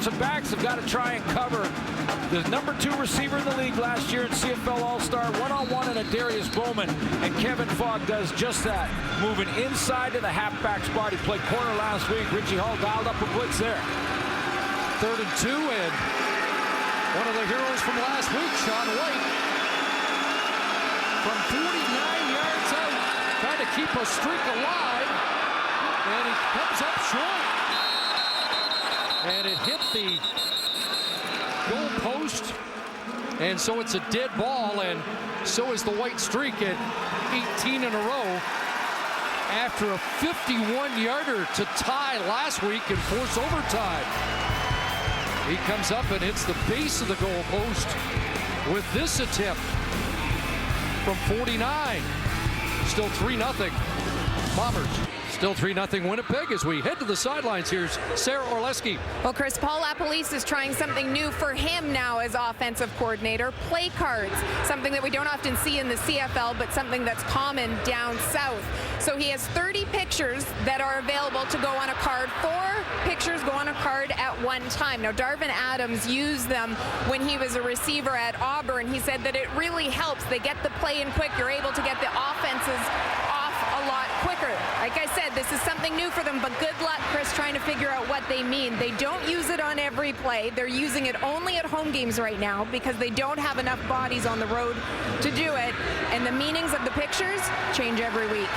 defensive backs have got to try and cover the #2 receiver in the league last year in CFL All-Star, one-on-one and a Darius Bowman, and Kevin Fogg does just that, moving inside to the halfback spot. He played corner last week. Richie Hall dialed up a blitz there. 3rd and 2, and one of the heroes from last week, Sean White, from 49 yards out, trying to keep a streak alive, and he comes up short, and it hit the goal post, and so it's a dead ball, and so is the white streak at 18 in a row after a 51-yarder to tie last week and force overtime. He comes up and hits the base of the goal post with this attempt from 49. Still 3-0 Bombers. Still 3-0 Winnipeg as we head to the sidelines. Here's Sarah Orleski. Well, Chris, Paul LaPolice is trying something new for him now as offensive coordinator. Play cards, something that we don't often see in the CFL, but something that's common down south. So he has 30 pictures that are available to go on a card. 4 pictures go on a card at one time. Now, Darvin Adams used them when he was a receiver at Auburn. He said that it really helps. They get the play in quick. You're able to get the offenses off a lot quicker. Like I said, this is something new for them, but good luck, Chris, trying to figure out what they mean. They don't use it on every play. They're using it only at home games right now because they don't have enough bodies on the road to do it, and the meanings of the pictures change every week.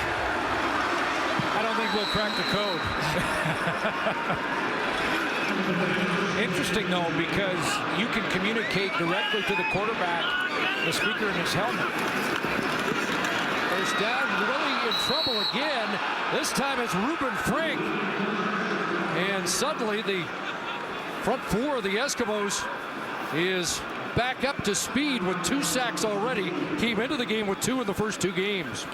I don't think we'll crack the code. Interesting, though, because you can communicate directly to the quarterback, the speaker in his helmet. First down, really in trouble again. This time it's Ruben Frank. And suddenly the front 4 of the Eskimos is back up to speed with 2 sacks already. Came into the game with 2 in the first 2 games. A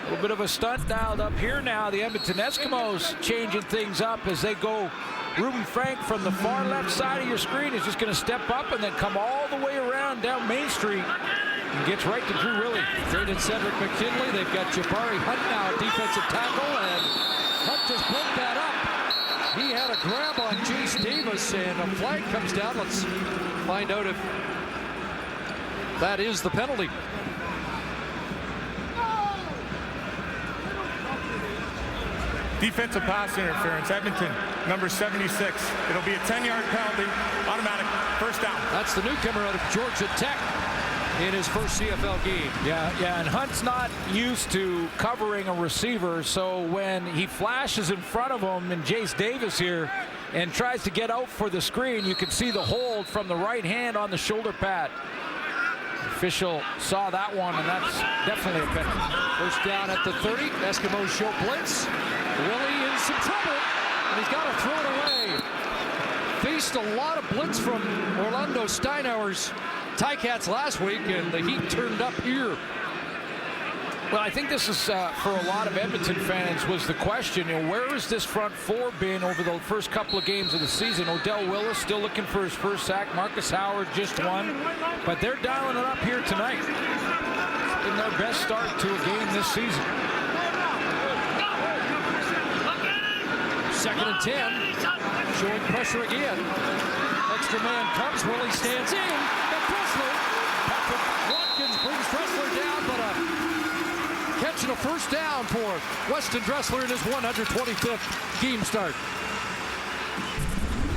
little bit of a stunt dialed up here now. The Edmonton Eskimos changing things up as they go. Ruben Frank from the far left side of your screen is just going to step up and then come all the way around down Main Street and gets right to Drew Willie. Traded Cedric McKinley. They've got Jabari Hunt now, defensive tackle, and Hunt just broke that up. He had a grab on Jace Davis, and a flag comes down. Let's find out if that is the penalty. Defensive pass interference, Edmonton, number 76. It'll be a 10-yard penalty, automatic, first down. That's the newcomer out of Georgia Tech in his first CFL game. Yeah, and Hunt's not used to covering a receiver, so when he flashes in front of him, and Jace Davis here, and tries to get out for the screen, you can see the hold from the right hand on the shoulder pad. Official saw that one, and that's definitely a penalty. First down at the 30. Eskimos show blitz. Willie in some trouble, and he's got to throw it away. Faced a lot of blitz from Orlando Steinauer's Ticats last week, and the heat turned up here. Well, I think this is, for a lot of Edmonton fans, was the question, you know, where has this front 4 been over the first couple of games of the season? Odell Willis still looking for his first sack. Marcus Howard just won. But they're dialing it up here tonight. It's been their best start to a game this season. 2nd and 10. Showing pressure again. Extra man comes. Willie stands in. And Dressler. Patrick Watkins brings Dressler down, but catching a first down for Weston Dressler in his 125th game start.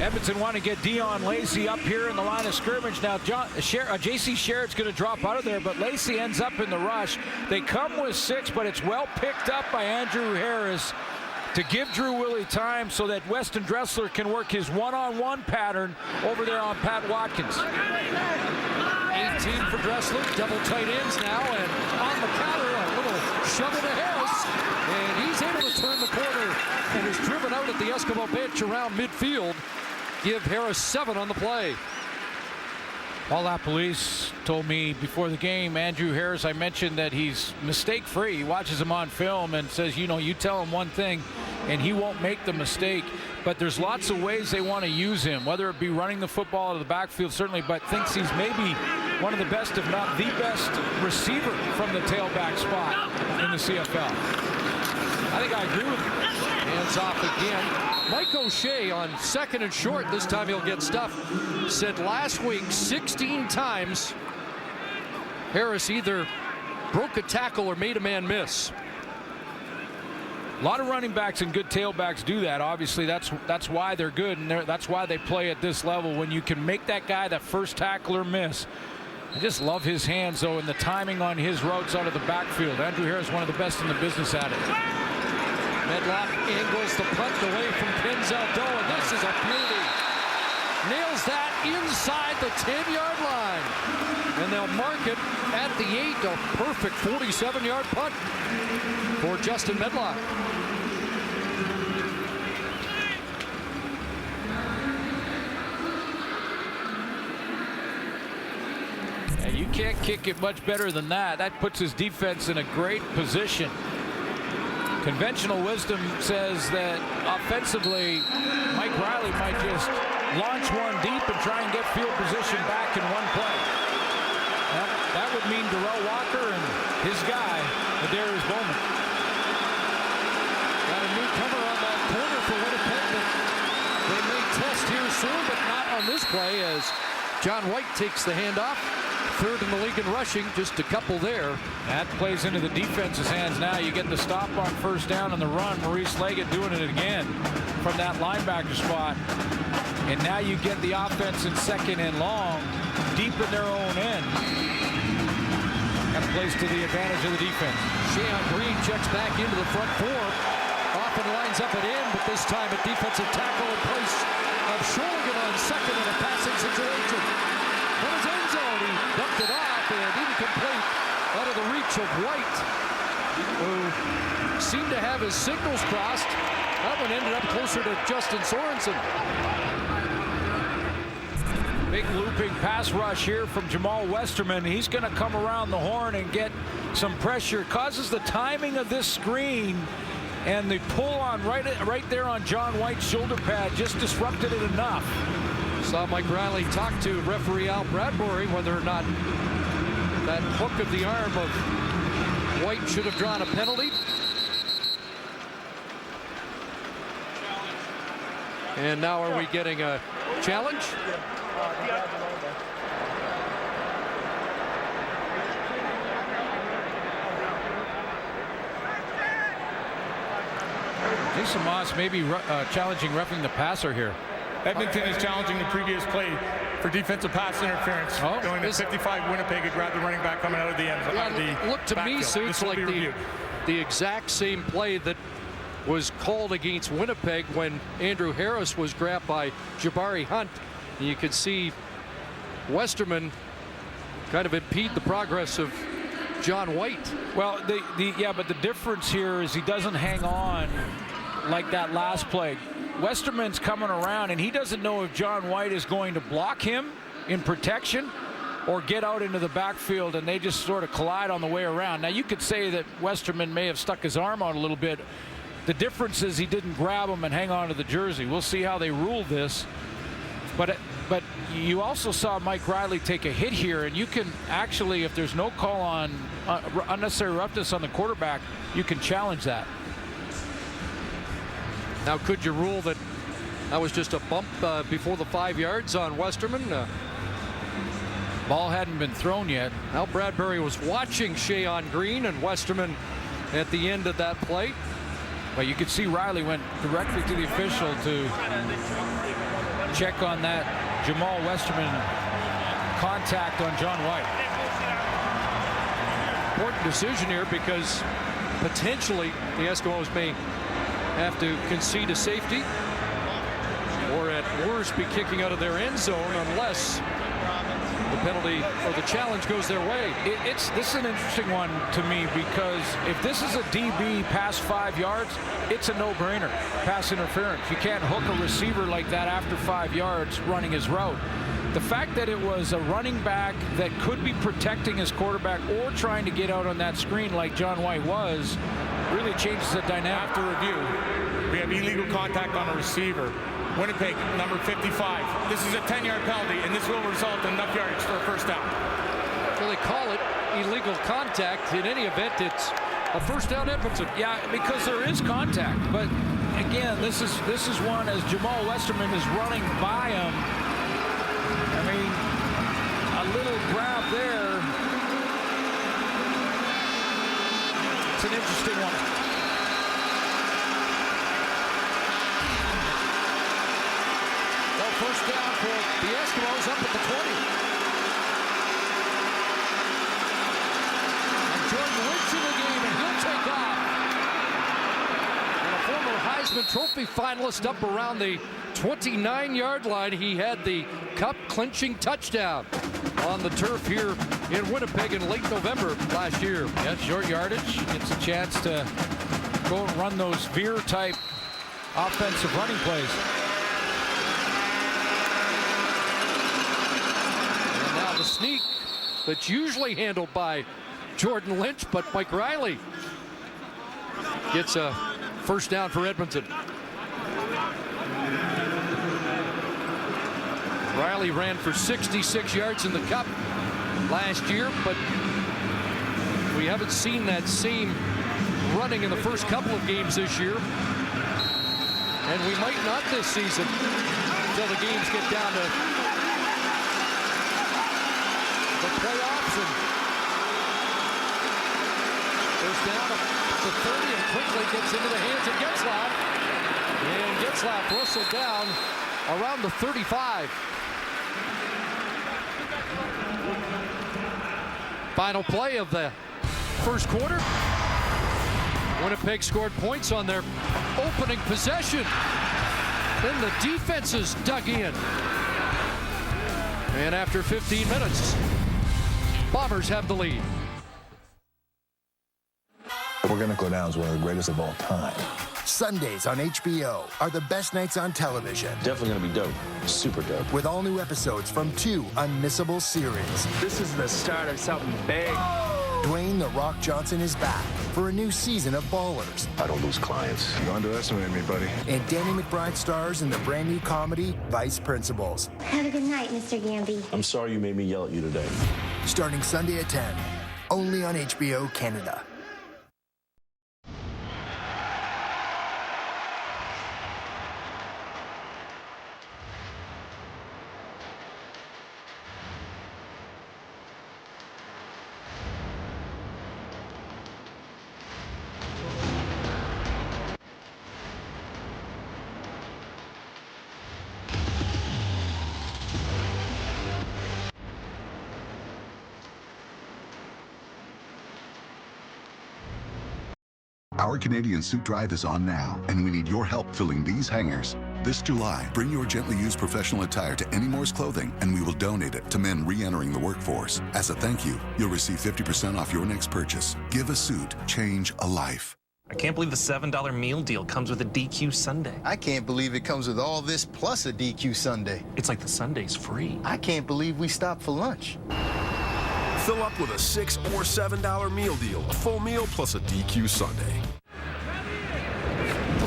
Edmonton want to get Dion Lacey up here in the line of scrimmage. Now, J.C. Sherritt's going to drop out of there, but Lacey ends up in the rush. They come with 6, but it's well picked up by Andrew Harris to give Drew Willie time so that Weston Dressler can work his one-on-one pattern over there on Pat Watkins. 18 for Dressler, double tight ends now, and on the counter, a little shovel to Harris, and he's able to turn the corner and is driven out at the Eskimo bench around midfield. Give Harris 7 on the play. Paul LaPolice told me before the game, Andrew Harris, I mentioned that he's mistake-free. He watches him on film and says, you know, you tell him one thing and he won't make the mistake. But there's lots of ways they want to use him, whether it be running the football out of the backfield, certainly, but thinks he's maybe one of the best, if not the best, receiver from the tailback spot in the CFL. I think I agree with him. Hands off again. Mike O'Shea on 2nd and short. This time he'll get stuffed. Said last week 16 times Harris either broke a tackle or made a man miss. A lot of running backs and good tailbacks do that. Obviously, that's why they're good, and that's why they play at this level. When you can make that guy, that first tackler, miss. I just love his hands, though, and the timing on his routes out of the backfield. Andrew Harris, one of the best in the business at it. Medlock angles the punt away from Penzaldo, and this is a beauty. Nails that inside the 10-yard line. And they'll mark it at the 8. A perfect 47-yard punt for Justin Medlock. And you can't kick it much better than that. That puts his defense in a great position. Conventional wisdom says that offensively, Mike Riley might just launch one deep and try and get field position back in one play. That would mean Darrell Walker and his guy, Darius Bowman. Got a newcomer on that corner for Winnipeg that they may test here soon, but not on this play as John White takes the handoff. 3rd in the league in rushing, just a couple there. That plays into the defense's hands now. You get the stop on 1st down on the run. Maurice Leggett doing it again from that linebacker spot. And now you get the offense in 2nd and long, deep in their own end. That plays to the advantage of the defense. Sheon Green checks back into the front 4. Often lines up at end, but this time a defensive tackle in place of Shorgan on 2nd in a passing situation. From his end zone, he dumped it off and incomplete out of the reach of White, who seemed to have his signals crossed. That one ended up closer to Justin Sorensen. Big looping pass rush here from Jamal Westerman. He's going to come around the horn and get some pressure. Causes the timing of this screen and the pull on right there on John White's shoulder pad just disrupted it enough. Saw Mike Riley talk to referee Al Bradbury whether or not that hook of the arm of White should have drawn a penalty. And now are we getting a challenge? Jason Moss may be challenging roughing the passer here. Edmonton is challenging the previous play for defensive pass interference. Going to 55, Winnipeg had grabbed the running back coming out of the end zone. Look, to me, so it's like the exact same play that was called against Winnipeg when Andrew Harris was grabbed by Jabari Hunt. You could see Westerman kind of impede the progress of John White. Well, but the difference here is he doesn't hang on like that last play. Westerman's coming around, and he doesn't know if John White is going to block him in protection or get out into the backfield, and they just sort of collide on the way around. Now, you could say that Westerman may have stuck his arm out a little bit. The difference is he didn't grab him and hang on to the jersey. We'll see how they rule this. But you also saw Mike Riley take a hit here, and you can actually, if there's no call on unnecessary roughness on the quarterback, you can challenge that. Now, could you rule that that was just a bump before the 5 yards on Westerman? Ball hadn't been thrown yet. Al Bradbury was watching Sheon Green and Westerman at the end of that play. But you could see Riley went directly to the official to check on that Jamal Westerman contact on John White. Important decision here because potentially the Eskimos may have to concede a safety or at worst be kicking out of their end zone unless the penalty or the challenge goes their way. This is an interesting one to me because if this is a DB past 5 yards, it's a no-brainer. Pass interference. You can't hook a receiver like that after 5 yards running his route. The fact that it was a running back that could be protecting his quarterback or trying to get out on that screen like John White was really changes the dynamic. After review, we have illegal contact on a receiver. Winnipeg, number 55. This is a 10-yard penalty, and this will result in enough yardage for a first down. Well, they call it illegal contact. In any event, it's a first down, Edmonton. Yeah, because there is contact, but again, this is one as Jamal Westerman is running by him. I mean, a little grab there. It's an interesting one. Well, first down for the Eskimos up at the 20. And Jordan Lynch in the game, and he'll take off. And a former Heisman Trophy finalist up around the 29-yard line. He had the cup-clinching touchdown on the turf here in Winnipeg in late November last year. Yeah, short yardage. Gets a chance to go and run those veer-type offensive running plays. And now the sneak that's usually handled by Jordan Lynch, but Mike Riley gets a first down for Edmonton. Riley ran for 66 yards in the Cup last year, but we haven't seen that same running in the first couple of games this year. And we might not this season until the games get down to the playoffs. And goes down to 30 and quickly gets into the hands of Getzlaff. And Getzlaff whistled down around the 35. Final play of the first quarter. Winnipeg scored points on their opening possession. Then the defenses dug in. And after 15 minutes, Bombers have the lead. We're going to go down as one of the greatest of all time. Sundays on HBO are the best nights on television. Definitely going to be dope. Super dope. With all new episodes from 2 unmissable series. This is the start of something big. Dwayne "The Rock" Johnson is back for a new season of Ballers. I don't lose clients. You underestimate me, buddy. And Danny McBride stars in the brand new comedy Vice Principals. Have a good night, Mr. Gamby. I'm sorry you made me yell at you today. Starting Sunday at 10. Only on HBO Canada. Our Canadian Suit Drive is on now, and we need your help filling these hangars. This July, bring your gently used professional attire to Any Moore's Clothing, and we will donate it to men re-entering the workforce. As a thank you, you'll receive 50% off your next purchase. Give a suit, change a life. I can't believe the $7 meal deal comes with a DQ Sunday. I can't believe it comes with all this plus a DQ Sunday. It's like the Sunday's free. I can't believe we stopped for lunch. Fill up with a $6 or $7 meal deal, a full meal plus a DQ Sunday.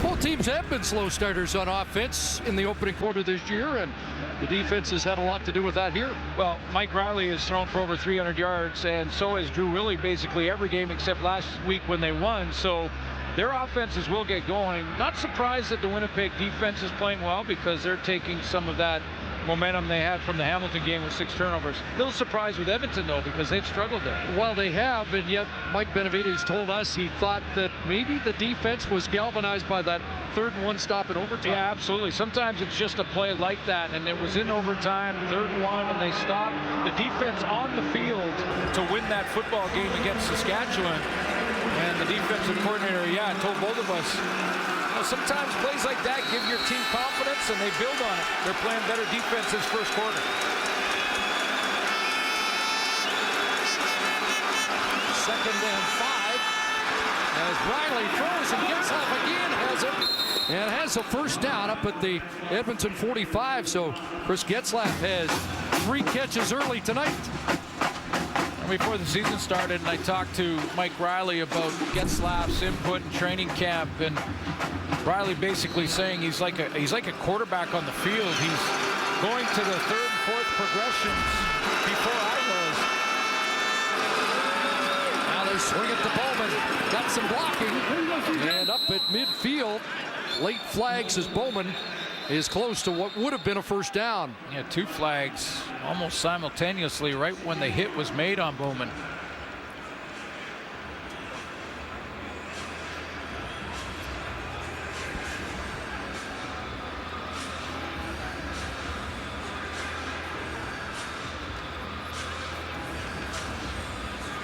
Both teams have been slow starters on offense in the opening quarter this year, and the defense has had a lot to do with that here. Well, Mike Riley has thrown for over 300 yards, and so has Drew Willie basically every game except last week when they won. So their offenses will get going. Not surprised that the Winnipeg defense is playing well because they're taking some of that momentum they had from the Hamilton game with 6 turnovers. A little surprised with Edmonton, though, because they've struggled there. Well, they have, and yet Mike Benavides told us he thought that maybe the defense was galvanized by that 3rd and 1 stop in overtime. Yeah, absolutely. Sometimes it's just a play like that, and it was in overtime, 3rd and 1, and they stopped the defense on the field to win that football game against Saskatchewan. And the defensive coordinator, told both of us, sometimes plays like that give your team confidence, and they build on it. They're playing better defense this first quarter. Second and 5 as Riley throws and Getzlaff again has it and has a first down up at the Edmonton 45. So Chris Getzlaff has 3 catches early tonight. Before the season started, and I talked to Mike Riley about Getzlaff's input in training camp, and Riley basically saying he's like a quarterback on the field. He's going to the 3rd and 4th progressions before I was. Now they swing it to Bowman. Got some blocking, and up at midfield late flags as Bowman is close to what would have been a first down. Yeah, 2 flags almost simultaneously right when the hit was made on Bowman.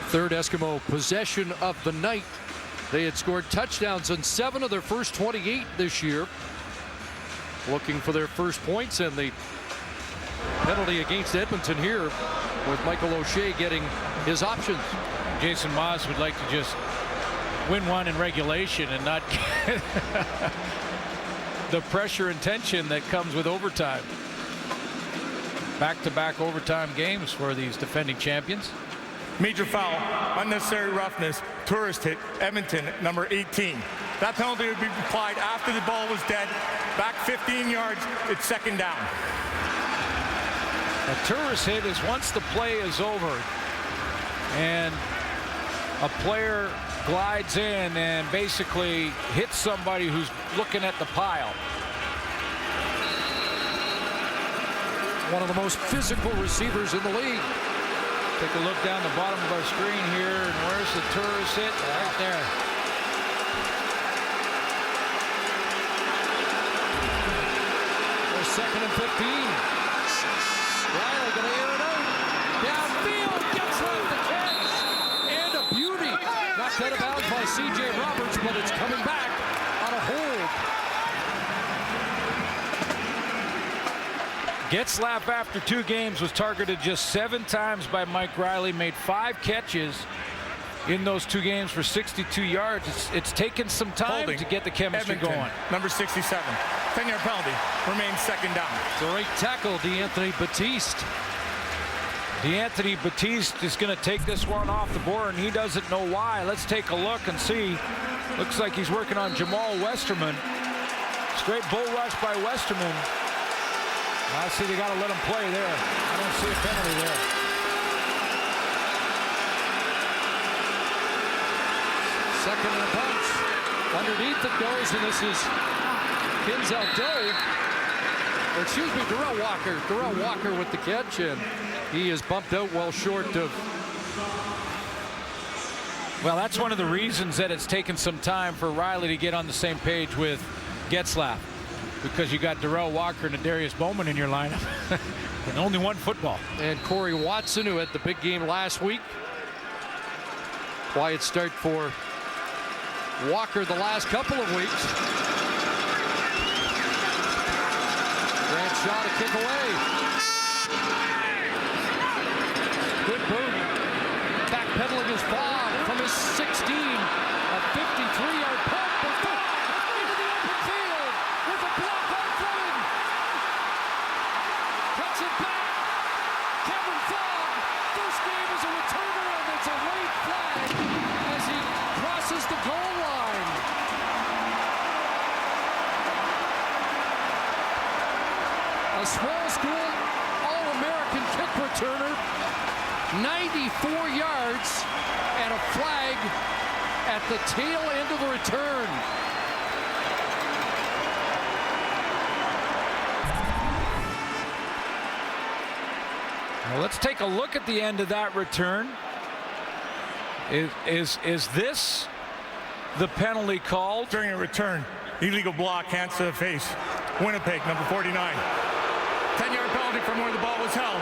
Third Eskimo possession of the night. They had scored touchdowns on 7 of their first 28 this year. Looking for their first points, and the penalty against Edmonton here with Michael O'Shea getting his options. Jason Maas would like to just win one in regulation and not get the pressure and tension that comes with overtime. Back-to-back overtime games for these defending champions. Major foul, unnecessary roughness, tourist hit, Edmonton, number 18. That penalty would be applied after the ball was dead. Back 15 yards, it's second down. A tourist hit is once the play is over and a player glides in and basically hits somebody who's looking at the pile. One of the most physical receivers in the league. Take a look down the bottom of our screen here, and where's the tourist hit? Right there. There's 2nd and 15. Riley gonna air it out. Downfield, gets off the catch. And a beauty. Knocked out of bounds by C.J. Roberts, but it's coming back on a hold. Getzlaf after 2 games was targeted just 7 times by Mike Riley, made 5 catches in those 2 games for 62 yards. It's taken some time to get the chemistry Edmonton, going. Number 67, 10-yard penalty, remains second down. Great tackle, D'Anthony Batiste. D'Anthony Batiste is going to take this one off the board, and he doesn't know why. Let's take a look and see. Looks like he's working on Jamal Westerman. Straight bull rush by Westerman. I see they got to let him play there. I don't see a penalty there. Second and a bunch. Underneath it goes, and this is Kinzel Doe. Or excuse me, Darrell Walker. Darrell Walker with the catch, and he is bumped out well short of. Well, that's one of the reasons that it's taken some time for Riley to get on the same page with Getzlaf. Because you got Darrell Walker and Darius Bowman in your lineup. And only one football. And Corey Watson, who had the big game last week. Quiet start for Walker the last couple of weeks. Grant shot, a kick away. Good boot. Backpedaling his ball from his 16. A 53-yard pump. Into the open field with a block on Flynn. Cuts it back. Kevin Fogg. First game as a returner, and it's a late flag as he crosses the goal line. A small school All-American kick returner. 94 yards and a flag at the tail end of the return. Well, let's take a look at the end of that return. Is this the penalty called? During a return, illegal block, hands to the face. Winnipeg, number 49. 10-yard penalty from where the ball was held.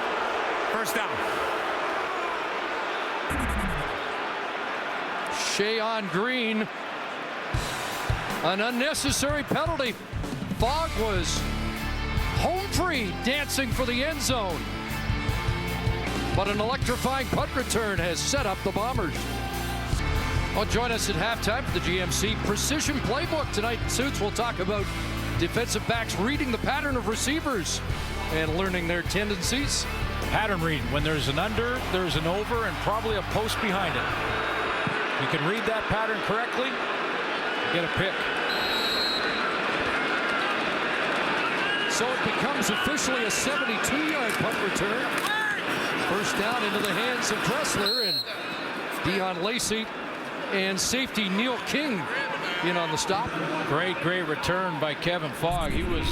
First down. Shayon Green. An unnecessary penalty. Fogg was home free, dancing for the end zone. But an electrifying punt return has set up the Bombers. Well, join us at halftime for the GMC Precision Playbook. Tonight, Suits will talk about defensive backs reading the pattern of receivers and learning their tendencies. Pattern reading. When there's an under, there's an over, and probably a post behind it. You can read that pattern correctly, get a pick. So it becomes officially a 72-yard punt return. First down into the hands of Dressler, and Dion Lacey and safety Neil King in on the stop. Great return by Kevin Fogg. He was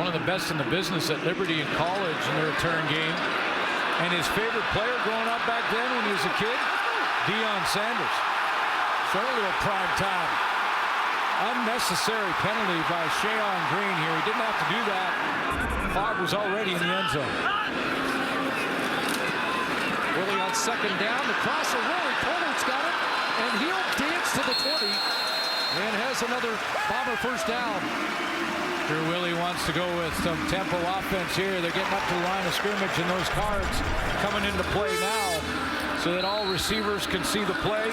one of the best in the business at Liberty in college in the return game. And his favorite player growing up back then when he was a kid, Deion Sanders. So a little prime time. Unnecessary penalty by Shayon Green here. He didn't have to do that. Fogg was already in the end zone. Willie on second down. The crosser, Rory Collard's got it. And he'll dance to the 20. And has another Bomber first down. Drew Willie wants to go with some tempo offense here. They're getting up to the line of scrimmage, and those cards coming into play now so that all receivers can see the play.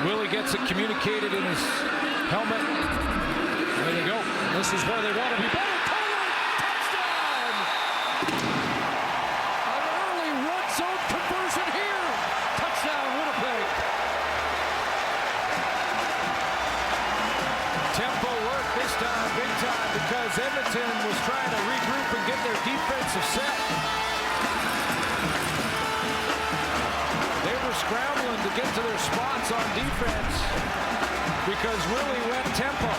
Willie gets it communicated in his helmet. There they go. This is where they want to be better. Collard, touchdown! An early red zone conversion here. Touchdown, Winnipeg. Tempo work this time, big time, because Edmonton was trying to regroup and get their defensive set. They were scrambling to get to their spots on defense because Willie went tempo.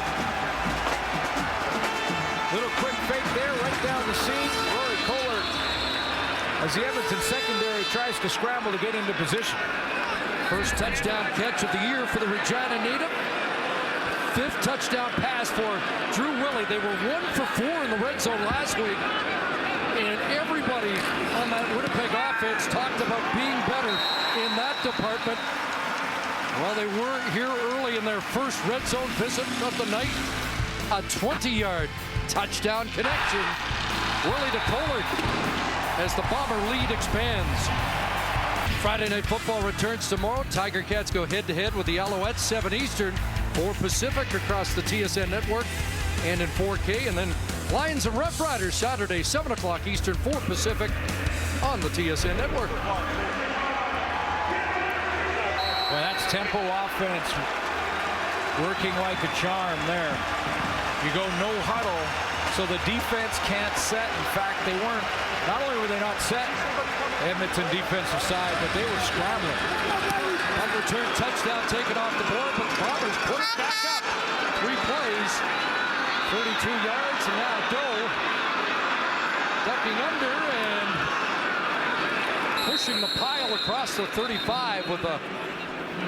Little quick fake there, right down the seam. Rory Collard, as the Edmonton secondary tries to scramble to get into position. First touchdown catch of the year for the Regina native. 5th touchdown pass for Drew Willie. They were 1 for 4 in the red zone last week. And everybody on that Winnipeg offense talked about being better in that department. Well, they were here early in their first red zone visit of the night. A 20-yard touchdown connection. Willie to Collard as the Bomber lead expands. Friday Night Football returns tomorrow. Tiger Cats go head-to-head with the Alouettes, 7 Eastern, 4 Pacific across the TSN network and in 4K. And then Lions and Rough Riders Saturday, 7 o'clock Eastern, 4 Pacific on the TSN network. Well, that's tempo offense working like a charm there. You go no huddle, so the defense can't set. In fact, they weren't. Not only were they not set, Edmonton defensive side, but they were scrambling. Unreturned touchdown taken off the board, but the Bombers put it back up. 3 plays, 32 yards, and now Doe ducking under and pushing the pile across the 35 with a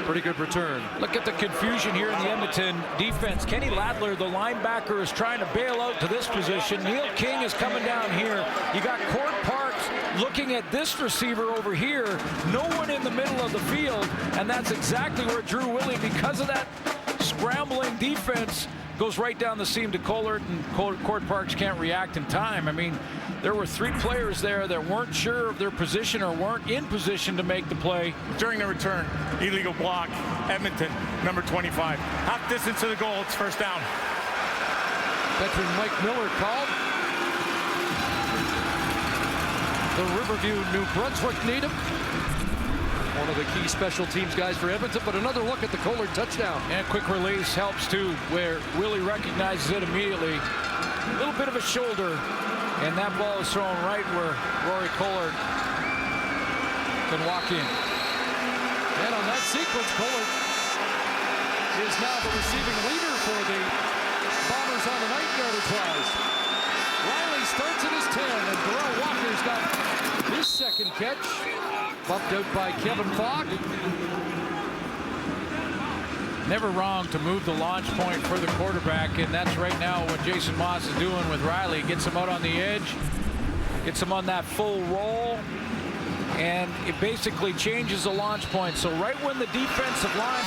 pretty good return. Look at the confusion here in the Edmonton defense. Kenny Ladler, the linebacker, is trying to bail out to this position. Neil King is coming down here. You got Court Parks looking at this receiver over here. No one in the middle of the field, and that's exactly where Drew Willie, because of that scrambling defense, goes right down the seam to Collard, and Court Parks can't react in time. I mean, there were 3 players there that weren't sure of their position or weren't in position to make the play. During the return, illegal block, Edmonton, number 25. Half distance to the goal, it's first down. Veteran Mike Miller called. The Riverview, New Brunswick native. One of the key special teams guys for Edmonton, but another look at the Collard touchdown. And quick release helps too, where Willie recognizes it immediately. A little bit of a shoulder, and that ball is thrown right where Rory Collard can walk in. And on that sequence, Collard is now the receiving leader for the Bombers on the night yardage-wise. Riley starts at his 10, and Darrell Walker's got his second catch. Bumped out by Kevin Fogg. Never wrong to move the launch point for the quarterback, and that's right now what Jason Moss is doing with Riley. Gets him out on the edge, gets him on that full roll, and it basically changes the launch point. So right when the defensive line